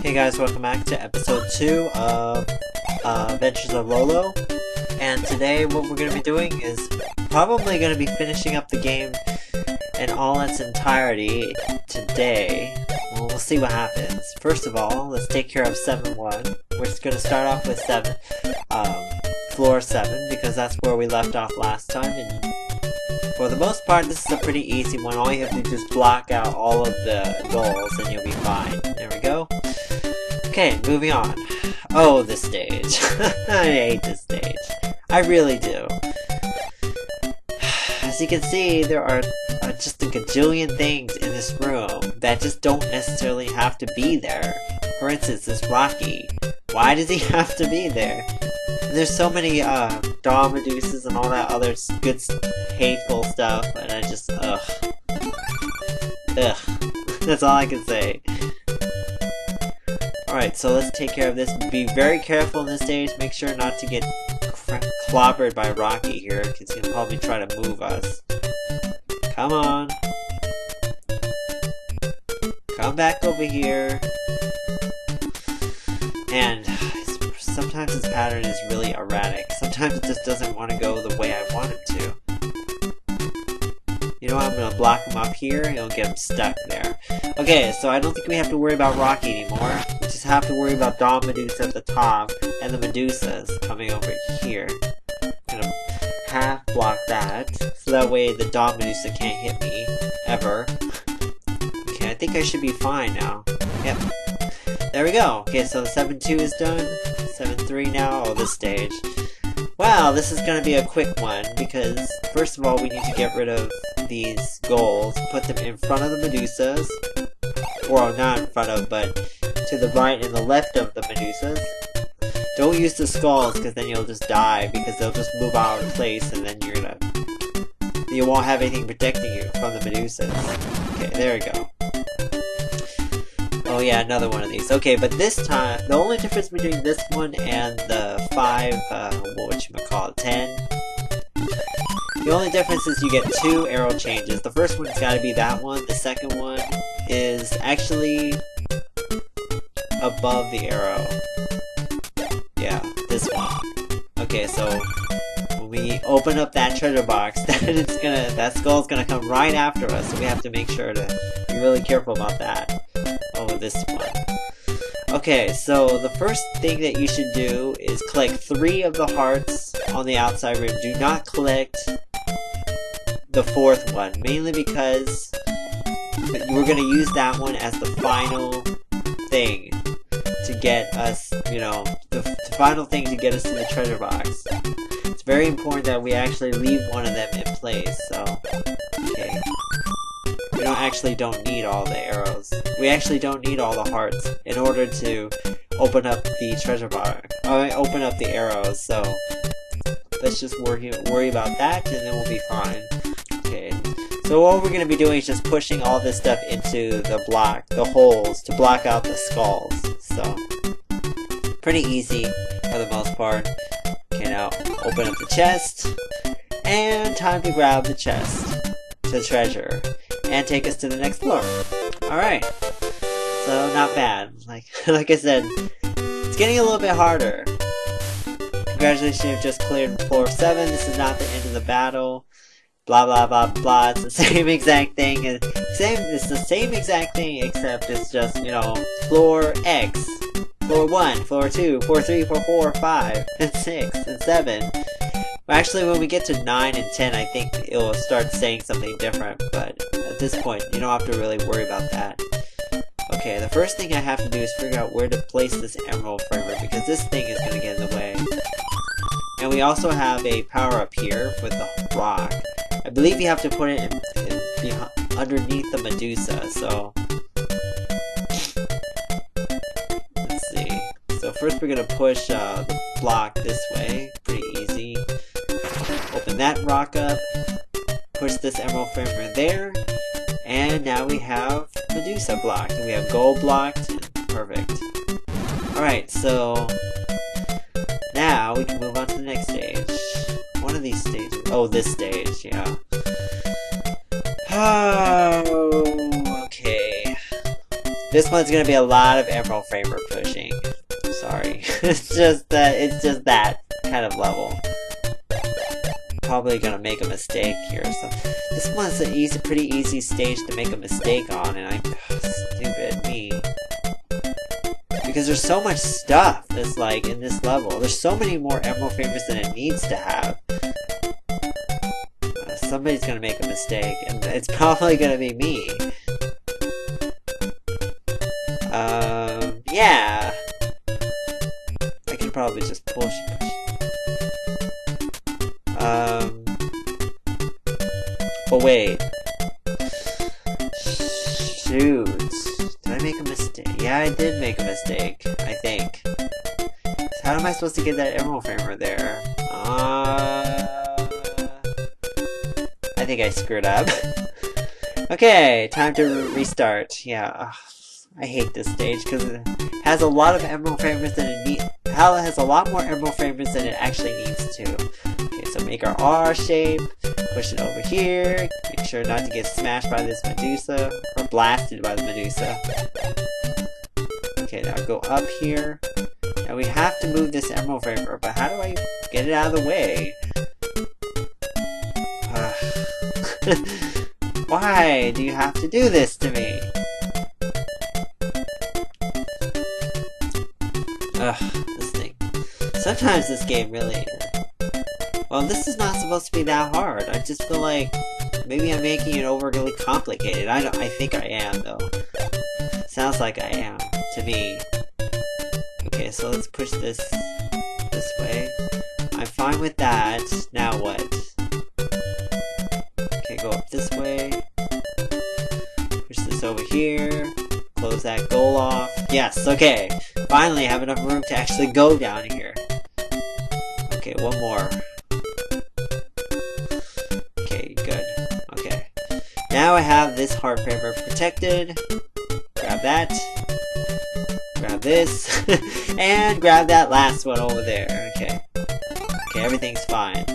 Hey guys, welcome back to episode 2 of Adventures of Lolo. And today what we're going to be doing is probably going to be finishing up the game in all its entirety today. Well, we'll see what happens. First of all, let's take care of 7-1. We're just going to start off with floor 7, because that's where we left off last time. And for the most part, this is a pretty easy one. All you have to do is just block out all of the goals and you'll be fine. There we go. Okay, moving on. Oh, this stage. I hate this stage. I really do. As you can see, there are just a gajillion things in this room that just don't necessarily have to be there. For instance, this Rocky. Why does he have to be there? And there's so many Daw Medusas and all that other good, hateful stuff, and I just, ugh. That's all I can say. Alright, so let's take care of this. Be very careful in this stage. Make sure not to get clobbered by Rocky here, because he'll probably try to move us. Come on. Come back over here. And sometimes this pattern is really erratic. Sometimes it just doesn't want to go the way I want it to. You know what, I'm going to block him up here and it'll get him stuck there. Okay, so I don't think we have to worry about Rocky anymore. We just have to worry about Daw Medusa at the top and the Medusas coming over here. I'm going to half block that, so that way the Daw Medusa can't hit me, ever. Okay, I think I should be fine now. Yep. There we go. Okay, so 7-2 is done. 7-3 now. Oh, this stage. Wow, this is going to be a quick one, because first of all we need to get rid of these goals, put them in front of the Medusas, or not in front of, but to the right and the left of the Medusas. Don't use the skulls, because then you'll just die, because they'll just move out of place, and then you won't have anything protecting you from the Medusas. Okay, there we go. Oh yeah, another one of these. Okay, but this time, the only difference between this one and the 10, the only difference is you get 2 arrow changes. The first one's gotta be that one, the second one is actually above the arrow. Yeah, this one. Okay, so when we open up that treasure box, that skull's gonna come right after us, so we have to make sure to be really careful about that. Oh, this one. Okay, so the first thing that you should do is collect 3 of the hearts on the outside rim. Do not collect the 4th one, mainly because we're going to use that one as the final thing to get us, the final thing to get us to the treasure box. It's very important that we actually leave one of them in place, so, okay. We don't need all the arrows. We actually don't need all the hearts in order to open up the treasure box. Open up the arrows, so let's just worry about that and then we'll be fine. Okay, so what we're going to be doing is just pushing all this stuff into the holes to block out the skulls. So, pretty easy for the most part. Okay, now open up the chest, and time to grab the chest, the treasure, and take us to the next floor. Alright, so not bad. Like I said, it's getting a little bit harder. Congratulations, you've just cleared floor 7. This is not the end of the battle. Blah blah blah blah. It's the same exact thing. It's the same exact thing, except it's just, floor X, floor 1, floor 2, floor 3, floor 4, 5, and 6, and 7. Actually, when we get to 9 and 10, I think it will start saying something different, but at this point, you don't have to really worry about that. Okay, the first thing I have to do is figure out where to place this emerald framer, because this thing is going to get in the way. And we also have a power-up here with the rock. I believe you have to put it underneath the Medusa, so... Let's see. So first we're going to push the block this way. Pretty easy. Open that rock up, push this emerald framer there, and now we have Medusa blocked, and we have gold blocked, and perfect. Alright, so now we can move on to the next stage. One of these stages. Oh, this stage, yeah. Oh, okay. This one's gonna be a lot of Emerald Framer pushing. Sorry. it's just that kind of level. Probably gonna make a mistake here. So this one's a pretty easy stage to make a mistake on, and stupid me. Because there's so much stuff that's like in this level. There's so many more Emerald Framers than it needs to have. Somebody's gonna make a mistake, and it's probably gonna be me. Yeah. I can probably just push. Oh wait. Shoot. Did I make a mistake? Yeah, I did make a mistake, I think. So how am I supposed to get that Emerald Framer there? I think I screwed up. Okay, time to restart. Yeah, I hate this stage because it has a lot of Emerald Framers than it needs. Hell, it has a lot more Emerald Framers than it actually needs to. Okay, so make our R shape, push it over here, make sure not to get smashed by this Medusa, or blasted by the Medusa. Okay, now go up here. Now we have to move this Emerald Framer, but how do I get it out of the way? Why do you have to do this to me? This thing. Sometimes this game really... Well, this is not supposed to be that hard. I just feel like maybe I'm making it overly complicated. I think I am, though. Sounds like I am, to me. Okay, so let's push this way. I'm fine with that. Now what? Okay, go up this way. Push this over here. Close that goal off. Yes, okay. Finally, I have enough room to actually go down here. Okay, one more. Okay, good. Okay. Now I have this heart framer protected. Grab that. Grab this. And grab that last one over there. Okay. Okay, everything's fine.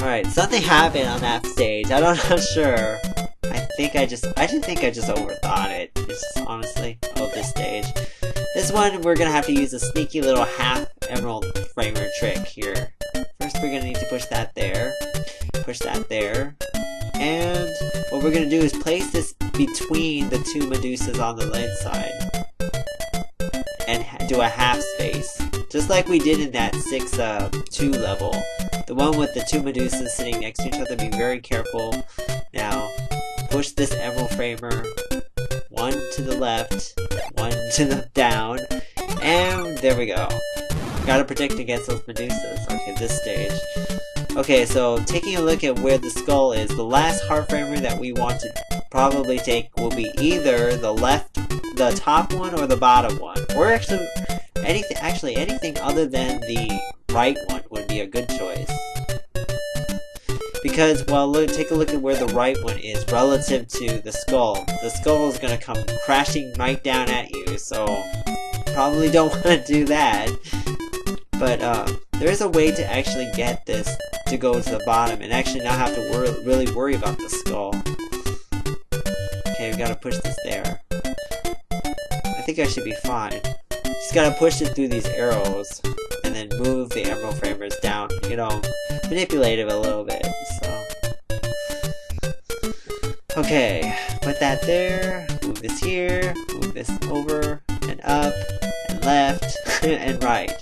Alright, something happened on that stage. I'm not sure. I think I just overthought it. Just honestly. Oh, this stage. This one, we're gonna have to use a sneaky little half Emerald Framer trick here. First, we're gonna need to push that there. Push that there. And what we're gonna do is place this between the two Medusas on the left side. And do a half space. Just like we did in that 6-2 level. The one with the two Medusas sitting next to each other. Be very careful. Now, push this Emerald Framer. One to the left. One to the down. And there we go. Gotta protect against those Medusas. Okay, this stage. Okay, so taking a look at where the skull is, the last heart framer that we want to probably take will be either the top one or the bottom one. Or actually anything other than the right one would be a good choice. Because, well, take a look at where the right one is relative to the skull. The skull is going to come crashing right down at you, so probably don't want to do that. But there is a way to actually get this to go to the bottom and actually not have to really worry about the skull. Okay, we got to push this there. I think I should be fine. Just got to push it through these arrows and then move the Emerald Framers down. You know, manipulate it a little bit. So, okay, put that there. Move this here. Move this over and up and left and right.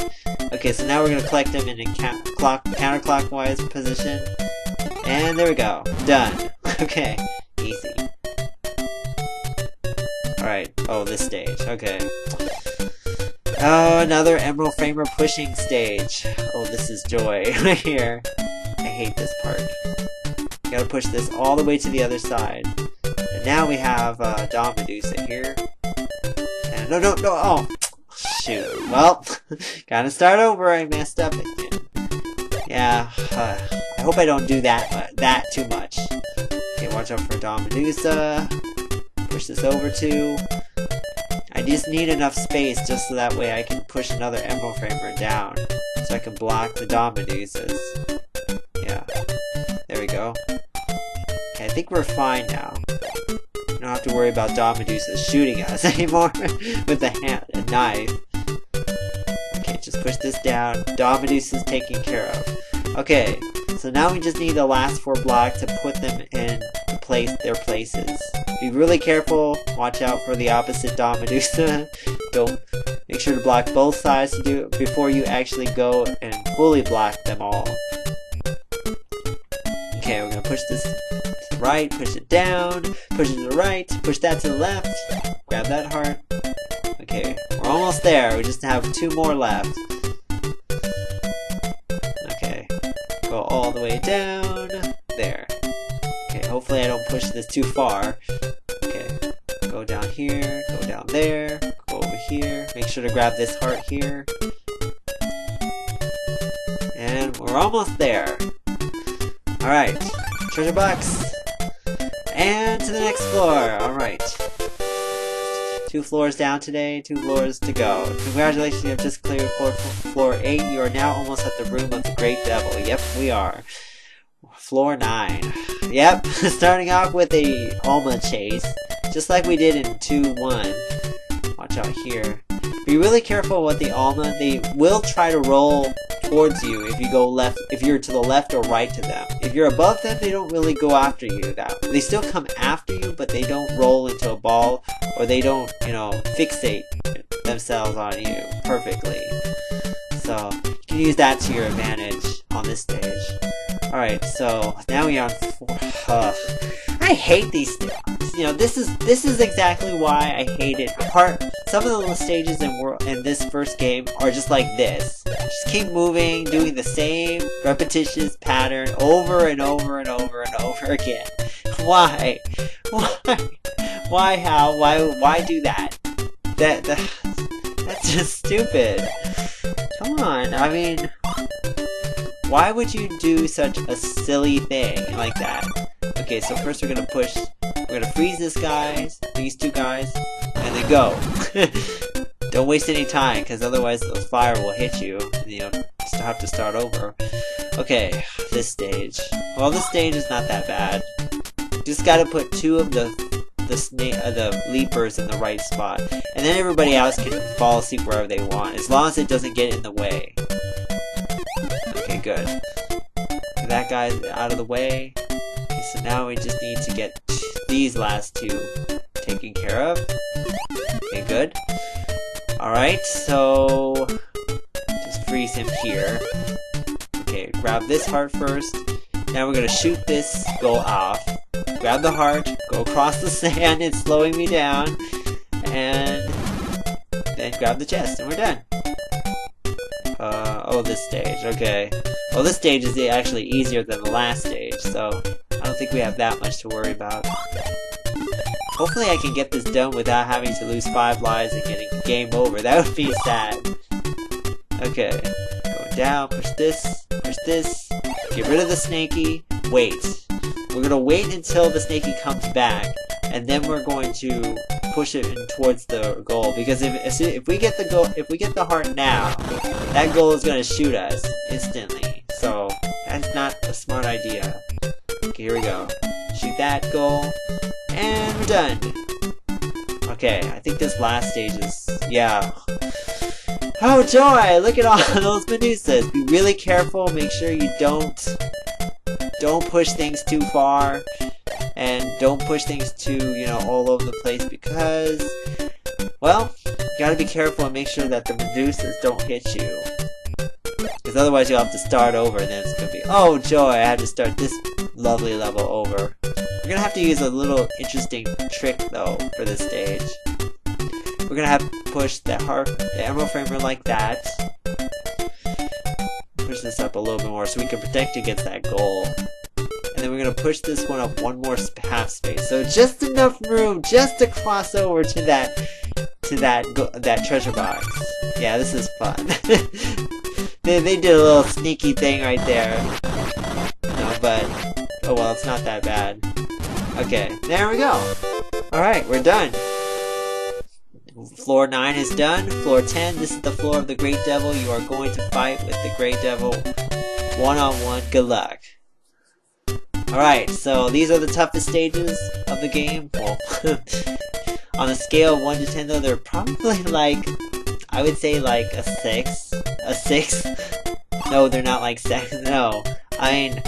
Okay, so now we're gonna collect them in a counterclockwise position, and there we go. Done. Okay, easy. All right. Oh, this stage. Okay. Oh, another Emerald Framer pushing stage. Oh, this is joy right here. I hate this part. Gotta push this all the way to the other side. And now we have Dawn Medusa here. And no, oh! Shoot. Well, gotta start over. I messed up again. Yeah, I hope I don't do that too much. Okay, watch out for Dawn Medusa. Push this over too. I just need enough space just so that way I can push another Emerald Framer down. So I can block the Dawn Medusas. Yeah. There we go. Okay, I think we're fine now. We don't don't have to worry about Dawn Medusa shooting us anymore with a knife. Okay, just push this down. Dawn Medusa's taken care of. Okay, so now we just need the last 4 blocks to put them in their places. Be really careful. Watch out for the opposite Dawn Medusa. Don't make sure to block both sides to do it before you actually go and fully block them all. Okay, we're gonna push this to the right, push it down, push it to the right, push that to the left, grab that heart. Okay, we're almost there. We just have 2 more left. Okay, go all the way down. There. Okay, hopefully I don't push this too far. Okay, go down here, go down there, go over here. Make sure to grab this heart here. And we're almost there. Alright, treasure box. And to the next floor. Alright. 2 floors down today, 2 floors to go. Congratulations, you have just cleared floor 8. You are now almost at the room of the Great Devil. Yep, we are. Floor 9. Yep, starting off with a Alma chase, just like we did in 2-1. Watch out here. Be really careful with the Alma. They will try to roll towards you if you go left, if you're to the left or right to them. If you're above them, they don't really go after you. They still come after you, but they don't roll into a ball, or they don't, you know, fixate themselves on you perfectly. So you can use that to your advantage on this stage. Alright, so now we're on 4. I hate these things. You know, this is exactly why I hate it. Some of the stages in this first game are just like this. Just keep moving, doing the same repetitious pattern over and over and over and over again. Why? Why? How? Why do that? That's just stupid. Come on, I mean, why would you do such a silly thing like that? Okay, so first we're gonna freeze these 2 guys, and then go. Don't waste any time, because otherwise the fire will hit you, and you still have to start over. Okay, this stage. Well, this stage is not that bad. Just gotta put 2 of the leapers in the right spot, and then everybody else can fall asleep wherever they want, as long as it doesn't get in the way. Okay, good. That guy's out of the way. Okay, so now we just need to get these last 2 taken care of. Okay, good. Alright, so just freeze him here. Okay, grab this heart first. Now we're gonna shoot this goal off. Grab the heart, go across the sand, it's slowing me down, and then grab the chest, and we're done. Oh, this stage, okay. Well, this stage is actually easier than the last stage, so I don't think we have that much to worry about. Hopefully I can get this done without having to lose 5 lives and getting game over. That would be sad. Okay, go down, push this, get rid of the snaky, wait. We're gonna wait until the snaky comes back, and then we're going to push it in towards the goal, because if we get the heart now, that goal is gonna shoot us instantly. So that's not a smart idea. Okay, here we go. Shoot that goal, and we're done. Okay, I think this last stage is, yeah. Oh joy! Look at all those Medusas. Be really careful. Make sure you don't push things too far, and don't push things too, you know, all over the place, because, well, you gotta be careful and make sure that the Medusas don't hit you, because otherwise you'll have to start over, and then it's gonna be, oh joy, I had to start this lovely level over. We're gonna have to use a little interesting trick though for this stage. We're gonna have to push the emerald framer like that. Push this up a little bit more so we can protect against that goal. And then we're gonna push this one up 1 more half space, so just enough room just to cross over to that treasure box. Yeah, this is fun. they did a little sneaky thing right there. No, but oh well, it's not that bad. Okay, there we go. All right, we're done. Floor 9 is done. Floor 10, this is the floor of the Great Devil. You are going to fight with the Great Devil one-on-one. Good luck. Alright, so these are the toughest stages of the game. Well, on a scale of 1 to 10 though, they're probably like, I would say like a 6. A 6? No, they're not like 6. No. I mean,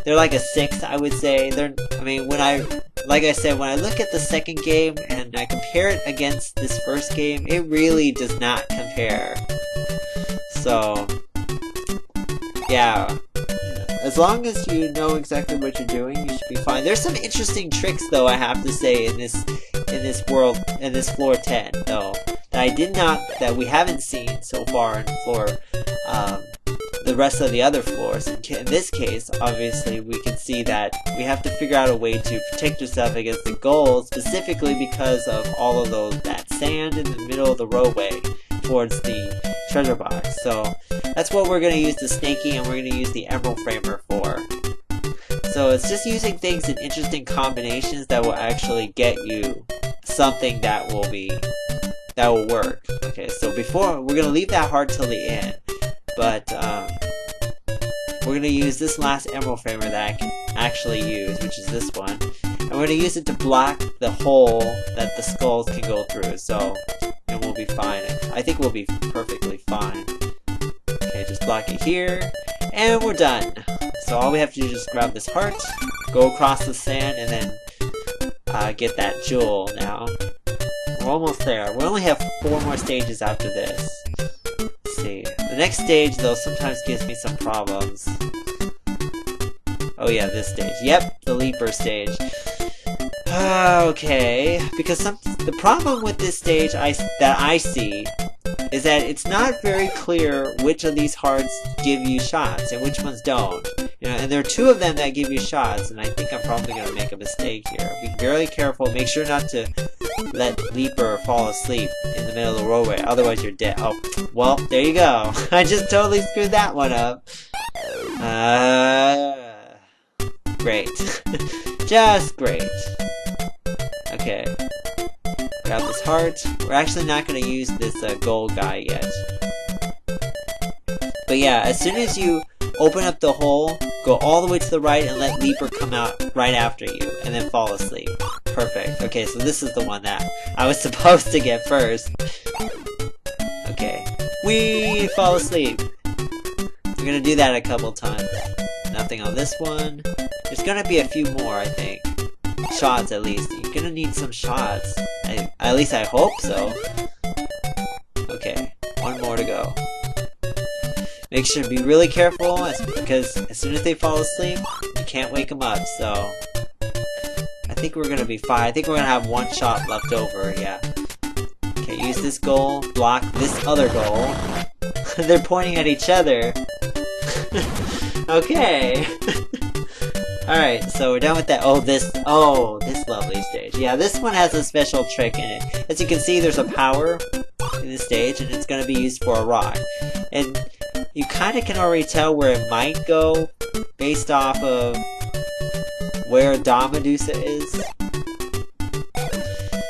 they're like a 6, I would say. Like I said, when I look at the second game and I compare it against this first game, it really does not compare. So, yeah. As long as you know exactly what you're doing, you should be fine. There's some interesting tricks, though, I have to say, in this world, in this floor 10, though, that we haven't seen so far in floor, the rest of the other floors. In this case, obviously, we can see that we have to figure out a way to protect yourself against the ghouls, specifically because of all of that sand in the middle of the roadway towards the treasure box. So that's what we're going to use the snaky and we're going to use the emerald framer for. So it's just using things in interesting combinations that will actually get you something that will work. Okay, so we're going to leave that heart till the end, but we're going to use this last emerald framer that I can actually use, which is this one, and we're going to use it to block the hole that the skulls can go through. So, and we'll be fine. I think we'll be perfectly fine. Okay, just block it here, and we're done. So all we have to do is just grab this heart, go across the sand, and then get that jewel now. We're almost there. We only have 4 more stages after this. Let's see. The next stage, though, sometimes gives me some problems. Oh yeah, this stage. Yep, the leaper stage. Okay, because the problem with this stage that I see is that it's not very clear which of these hearts give you shots and which ones don't. You know, and there are 2 of them that give you shots, and I think I'm probably going to make a mistake here. Be very careful. Make sure not to let Leaper fall asleep in the middle of the roadway, otherwise you're dead. Oh, well, there you go. I just totally screwed that one up. Great. Just great. Okay. Grab this heart. We're actually not going to use this gold guy yet. But yeah, as soon as you open up the hole, go all the way to the right and let Leaper come out right after you, and then fall asleep. Perfect. Okay, so this is the one that I was supposed to get first. Okay. We fall asleep. We're gonna do that a couple times. Nothing on this one. There's gonna be a few more, I think. Shots, at least. You're gonna need some shots. At least I hope so. Okay, 1 more to go. Make sure to be really careful, because as soon as they fall asleep, you can't wake them up, so I think we're gonna be fine. I think we're gonna have 1 shot left over, yeah. Okay, use this goal, block this other goal. They're pointing at each other. Okay. Alright, so we're done with that. This lovely stage. Yeah, this one has a special trick in it. As you can see, there's a power in this stage, and it's going to be used for a rock. And you kind of can already tell where it might go based off of where Dawn Medusa is.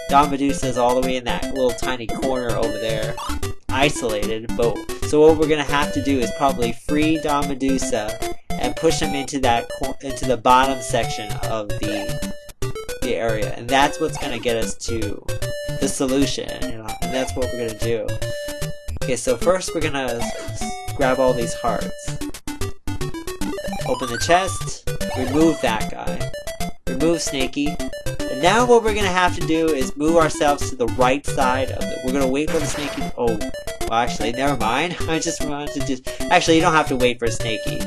Dawn Medusa is all the way in that little tiny corner over there, isolated. So what we're going to have to do is probably free Dawn Medusa and push him into the bottom section of the area, and that's what's gonna get us to the solution, you know, and that's what we're gonna do. Okay, so first we're gonna grab all these hearts, open the chest, remove that guy, remove Snaky, and now what we're gonna have to do is move ourselves to the right side of we're gonna wait for the Snaky. Oh, well, actually, never mind. I just wanted to actually, you don't have to wait for Snaky.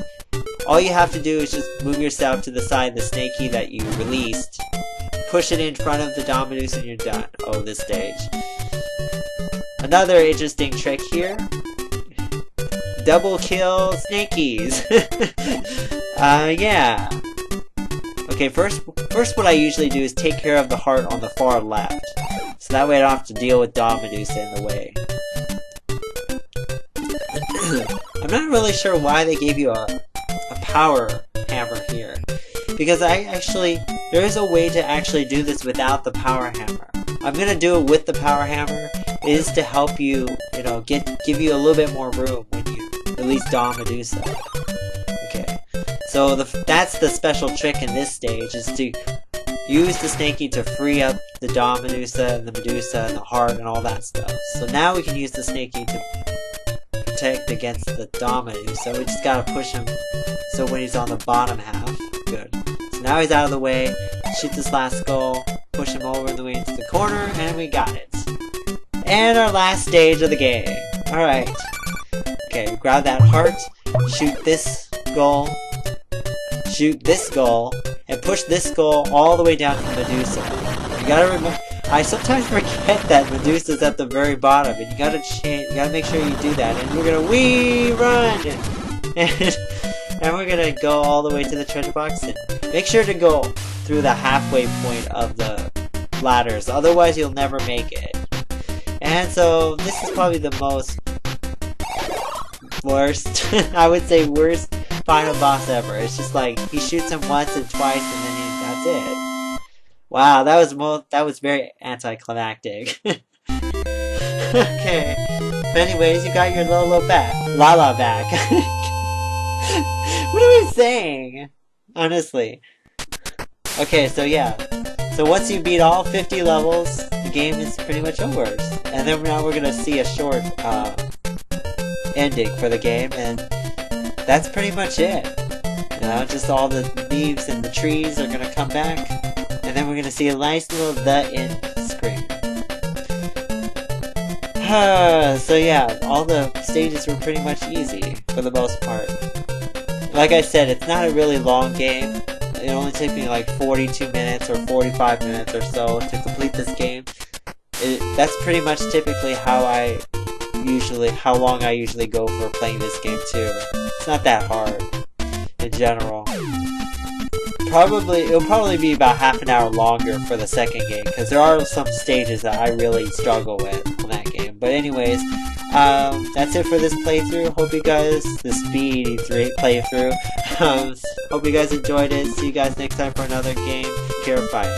All you have to do is just move yourself to the side of the Snaky that you released, push it in front of the Dawn Medusa, and you're done. Oh, this stage. Another interesting trick here. Double kill Snakies. Yeah. Okay, first what I usually do is take care of the heart on the far left. So that way I don't have to deal with Dawn Medusa in the way. I'm not really sure why they gave you a power hammer here, because there is a way to actually do this without the power hammer. I'm gonna do it with the power hammer. It is to help you, you know, give you a little bit more room when you release Dawn Medusa. Okay, so So that's the special trick in this stage, is to use the Snakey to free up the Dawn Medusa and the Medusa and the heart and all that stuff. So now we can use the Snakey to protect against the Dawn Medusa. We just gotta push him so when he's on the bottom half. Good. So now he's out of the way. Shoot this last skull. Push him over the way into the corner, and we got it. And our last stage of the game. Alright. Okay, grab that heart. Shoot this skull. Shoot this skull. And push this skull all the way down to Medusa. You gotta remember, I sometimes forget that Medusa's at the very bottom, and you gotta make sure you do that. And we're gonna run, and we're gonna go all the way to the treasure box. And make sure to go through the halfway point of the ladders, otherwise you'll never make it. And so this is probably the worst, I would say worst final boss ever. It's just like he shoots him once and twice, and then that's it. Wow, that was very anticlimactic. Okay. But anyways, you got your Lala back. What am I saying? Honestly. Okay, so yeah. So once you beat all 50 levels, the game is pretty much over. And then now we're gonna see a short ending for the game, and that's pretty much it. You know, just all the leaves and the trees are gonna come back, and then we're gonna see a nice little "the end" screen. So yeah, all the stages were pretty much easy for the most part. Like I said, it's not a really long game. It only took me like 42 minutes or 45 minutes or so to complete this game. That's pretty much typically how long I usually go for playing this game too. It's not that hard in general. It'll probably be about half an hour longer for the second game, because there are some stages that I really struggle with on that game. But anyways, that's it for this playthrough. Hope you guys, the speed playthrough. Hope you guys enjoyed it. See you guys next time for another game. Take care, bye.